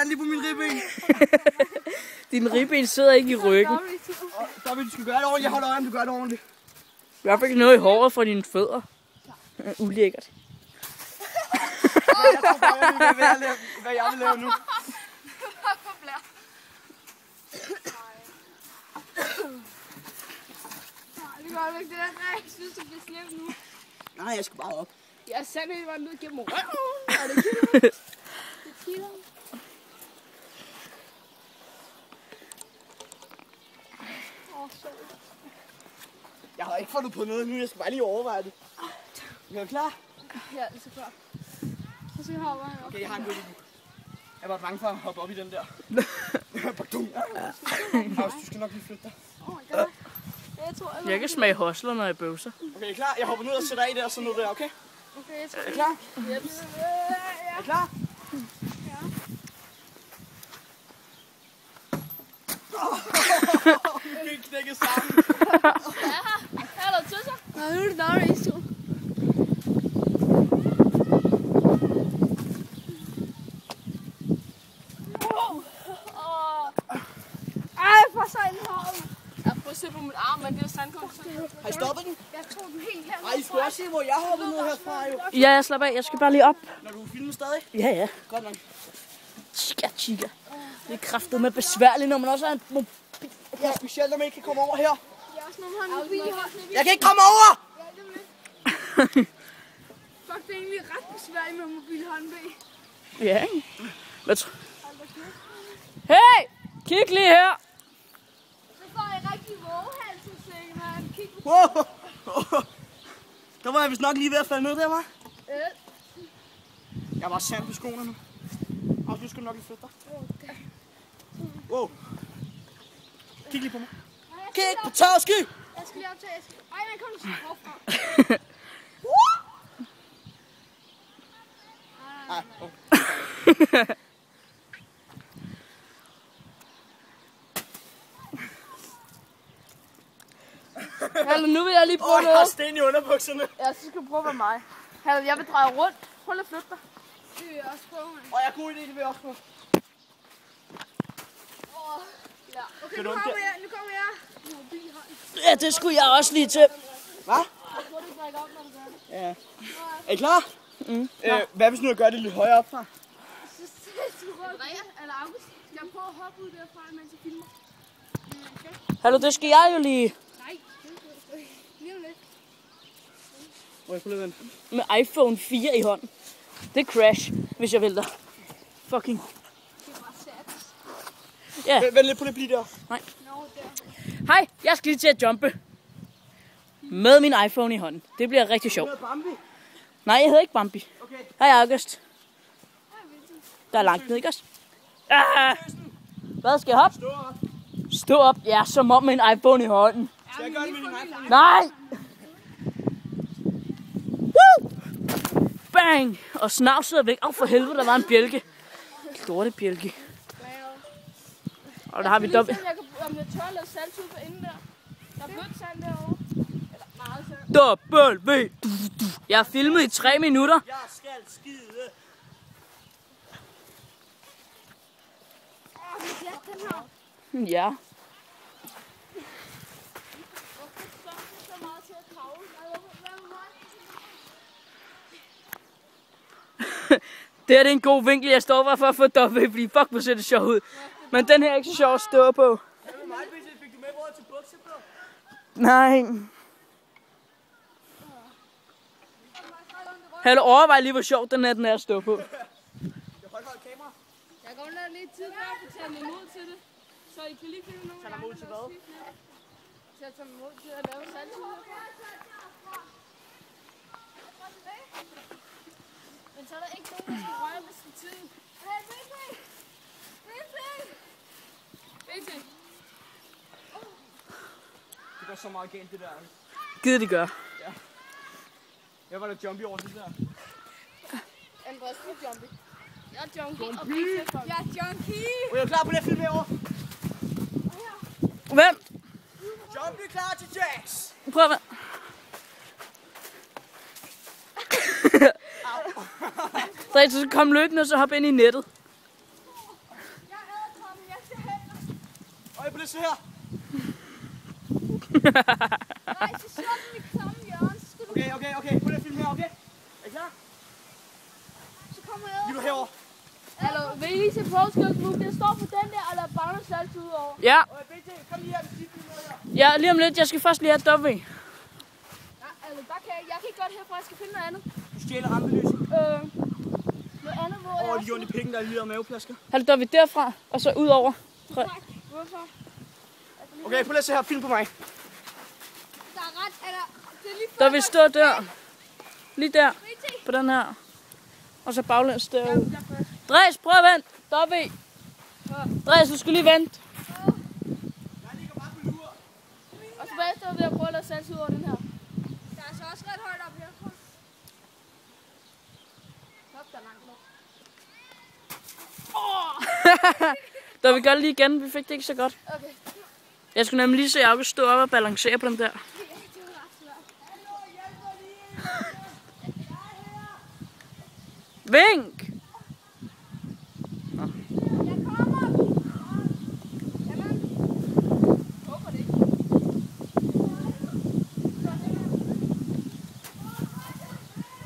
gerne lige på min ribben. Din ribben sidder ikke i ryggen. Dobby, du skal gøre det ordentligt. Jeg holder øje, om du gør det ordentligt. Du har ikke noget i håret fra dine fødder. Ulækkert. Jeg tror bare, hvad jeg vil lave nu. Det går ikke det der. Nej, jeg synes, det bliver slemt nu. Nej, jeg skal bare op. Jeg sendte hele vejen ned gennem røven. Og det kilder. Det kilder. Jeg har ikke fundet på noget nu. Jeg skal bare lige overveje det. Er du klar? Ja, det er så klart. Så skal jeg hoppe op. Okay, jeg har en god idé. Jeg var bange for at hoppe op i den der. Badum. Haus, du skal nok lige flytte dig. Oh my god. Jeg kan smage hostler, når jeg bøvser. Okay, klar? Jeg hopper ned og sætter af der og så ned der, okay? Okay, jeg tror, Er I klar? Yep. Er I klar? Ja. Vi fik knækket sammen. Ja, her er der tøsser. Nå, nu er det Norris tur. Ej, for sejlen håret. Jeg prøver at se på mit arm, men det er sandkunst. Har I stoppet den? Jeg tog den helt her. Nej, I skulle også se, hvor jeg hoppede ned herfra, jo. Ja, jeg slapper af. Jeg skal bare lige op. Når du filmer stadig? Ja, ja. Godt nok. Chica. Det er kraftedeme besværligt, når man også er en mobil. Ja, specielt når man ikke kan komme over her. Jeg er også nogle hånd mobil. Jeg kan ikke komme over! Ja, det er med. Fuck, det er egentlig ret besværligt med mobil håndbag. Ja, ikke? Hvad tror Hey! Kig lige her! Så får jeg rigtig vågehalsesække, når jeg kigger på. Wow. Der var jeg vist nok lige ved at falde ned der, var. Jeg var sand på skoene nu. Og du skal nok lige flytte dig. Wow. Kig lige på mig. Kig på Toski! Jeg skal lige optage. Ej, der kommer sådan forfra. Ej, Hallo, nu vil jeg lige prøve jeg har noget. sten i underbukserne. Ja, så skal du prøve med mig. Hallo, jeg vil dreje rundt. Prøv lige at flytte dig. Det vil jeg også prøve med. Og jeg har god idé, det vil jeg også prøve. Ja. Okay, Gør nu du ondt kommer jeg. Nu kommer jeg. Mobil i hånden. Ja, det skulle jeg også lige til. Hvad? Jeg tror, det drikker op, når du gør det. Ja. Er I klar? Hvad hvis nu jeg gør det lidt højere op fra? Så Andrea eller August, skal jeg prøve at hoppe ud derfra, mens jeg filmer? Okay. Hallo, det skal jeg jo lige. Nej, lige om lidt. Må jeg prøve at vente? Med iPhone 4 i hånden. Det er crash, hvis jeg vælter. Fucking. Det er bare sat. Ja. Vent lidt på det, blive der. Nej. Nå, der. Hej, jeg skal lige til at jumpe. Med min iPhone i hånden. Det bliver rigtig sjovt. Noget Bambi. Nej, jeg hedder ikke Bambi. Okay. Hej, August. Der er langt ned, ikke også? Ah! Hvad skal jeg hoppe? Stå op. Stå op. Ja, som om med en iPhone i hånden. Skal jeg gøre det med din iPhone? Nej! Woo! Bang! Og snavset er væk. Åh, for helvede, der var en bjælke. Lorte bjælke. Og der har vi dobbelt. Om jeg tør at lade salt ud for inden der. Der er blødt salt derovre. Eller meget salt. Dobbelt V. Jeg har filmet i 3 minutter. Jeg skal skide. Vi har glat den her. Ja. Hvorfor står det så meget til at kravle? Hvad med mig? Det her det er en god vinkel, jeg står bare for at få dobbelt, fordi fuck, hvor ser det sjovt ud. Men den her er ikke så sjov at stå på. Hvad med mig, BT? Fik du med råd til bukser på? Nej. Hallo, overvej lige, hvor sjov den er at stå på. Jeg holder kamera. Jeg går ned lidt tid før, for at tage mig mod til det. Så I kan lige finde nogle Tag dig mod til hvad? Så jeg tager mig mod til at lave saltsuger. Men så er der ikke nogen, der skal røre med sin tid. Hey, BT! BT! Det går så meget galt, det der. Gider de gør. Jeg var der jumpy over det der. Andreas, du er jumpy. Jeg er junkie, og BT er jeg er junkie! Og jeg er klar på det, jeg filmer herovre. Hvem? Jumpy klar til jazz. Prøv at... Så kom løbende, og så hop ind i nettet. lige se her. Nej, så slår den i samme hjørne, så skal du... Okay. Prøv lige at filme her, okay? Er I klar? Så kommer jeg Lige nu herover. Hallo, vil I lige se forskel nu? Det står på den der, eller bare noget salt udover? Ja. Og BT, kom lige her, hvis I filmer her. Ja, lige om lidt. Jeg skal først lige have W. Nej, altså, der kan jeg kan ikke godt herfra, jeg skal finde noget andet. Du stjæler rampelyset. Noget andet, hvor jeg... Lige ondt i pikken, der er lige af maveplasker. Har du W derfra, og så ud over. Tak. Hvorfor? Okay, prøv lige at se her. Film på mig. Der er ret, eller... Det er lige Der vil stå der. Lige der. På den her. Og så baglæns derude. Dres, prøv at vente. W. Dres, du skal lige vente. Og så bagefter vil jeg prøve at lade salt ud over den her. Der er så også ret højt op her. Top, der er langt nok. Der vi gør det lige igen. Vi fik det ikke så godt. Okay. Jeg skulle nemlig lige se August stå op og balancere på den der. Vink! Jeg kommer! Jamen. Håber det ikke.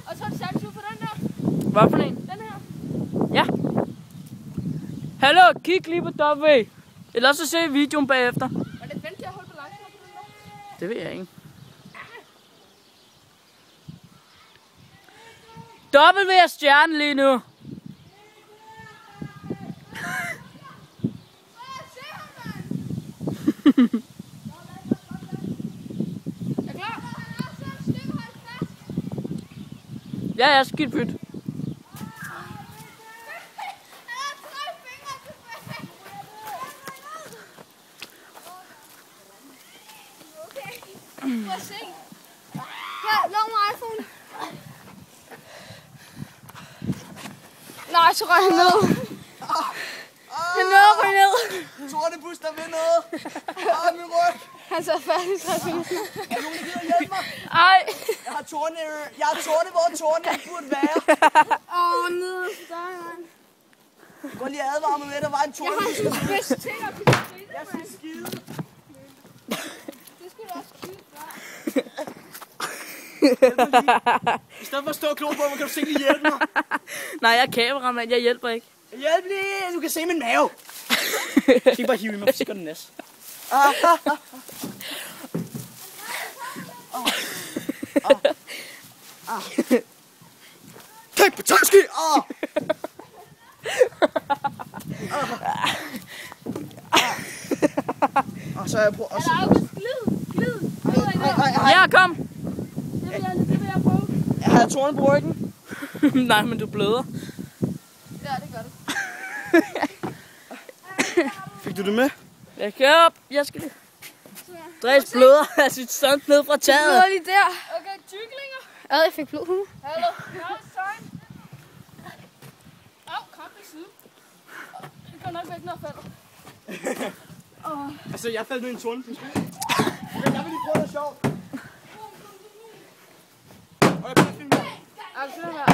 Og så er det salt ud på den der. Hvad for en? Den her. Ja. Hallo, kig lige på W. Ellers så se videoen bagefter. Var det vendt til at holde balancen på den der? Det ved jeg ikke. W er stjerne lige nu. Er klar? Ja, jeg er skidt pyt. Prøv at se. Her, lov mig iPhone. Nej, så røg han ned. Han nåede at ryge ned. Tornebus, der vil noget. Min ryg. Han sad færdig 60 minutter. Er der nogen, der gider hjælpe mig? Ej. Jeg har torne, hvor torne burde være. Nede hos dig, mand. Jeg går lige advare mig med, at der var en tornebus. Jeg har bedst ting at kunne skride. Jeg skal skide. Det skulle du også kyde fra. I stedet for at stå og klo på mig, kan du sikkert hjælpe mig. Nej, jeg er kameramand. Jeg hjælper ikke. Hjælp lige, du kan se min mave. Jeg skal bare hive i mig, for sikkert den næste. Kæk på tørski! Og så er jeg på. Er der August? Glid. Ja, kom. Det vil jeg prøve. Jeg har torne på ryggen. Nej, men du bløder. Ja, det gør det. Fik du det med? Jeg kører op. Jeg skal lige. Dres bløder af sit stunt ned fra taget. lige der. Okay, tyklinger. Jeg fik blod på mig. Hallo. Ja, sign. Kom til siden. Det går nok væk, når jeg falder. Altså, jeg faldt ned i en tornebus. Jeg vil lige prøve noget sjovt. Og jeg bliver filmet. Altså, den her.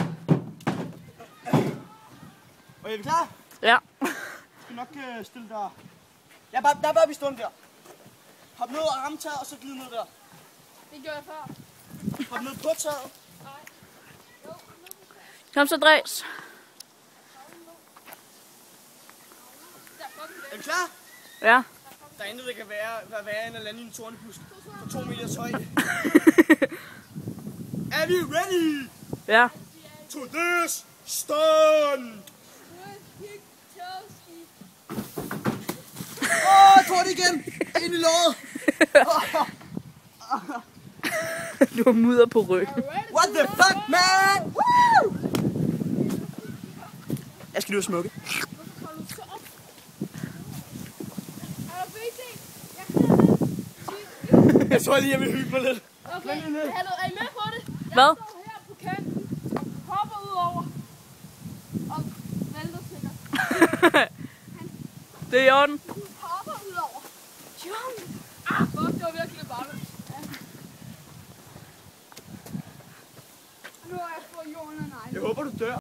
Og er vi klar? Ja. Jeg skal nok stille dig. Der er bare vi stående der. Hop ned og ramme taget, og så glide ned der. Det gjorde jeg før. Hop ned på taget. Kom så, Dres. Er vi klar? Ja. Der er intet, der kan være værre end at lande i en tornebusk på 2 meters højde. Er vi ready? Ja. To this stunt! Torne igen! Ind i låret! Du har mudder på ryggen. What the fuck, man? Woo! Jeg skal lige smukke. Jeg tror lige, jeg vil hygge mig lidt. Okay, hallo, er I med på det? Hvad? Jeg står her på kanten, hopper ud over, og vælter sikkert. Det er i orden. Hopper ud over. Fuck, det var virkelig bare. Nu er jeg på jorden og nej. Jeg håber, du dør.